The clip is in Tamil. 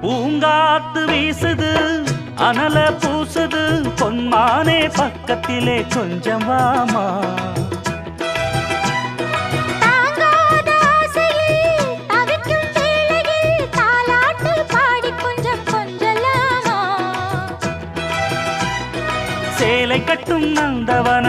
பூங்காத்து வீசுது அனல பூசுது பொன்மானே பக்கத்திலே கொஞ்சம் வாமா. சேலை கட்டும் நந்தவன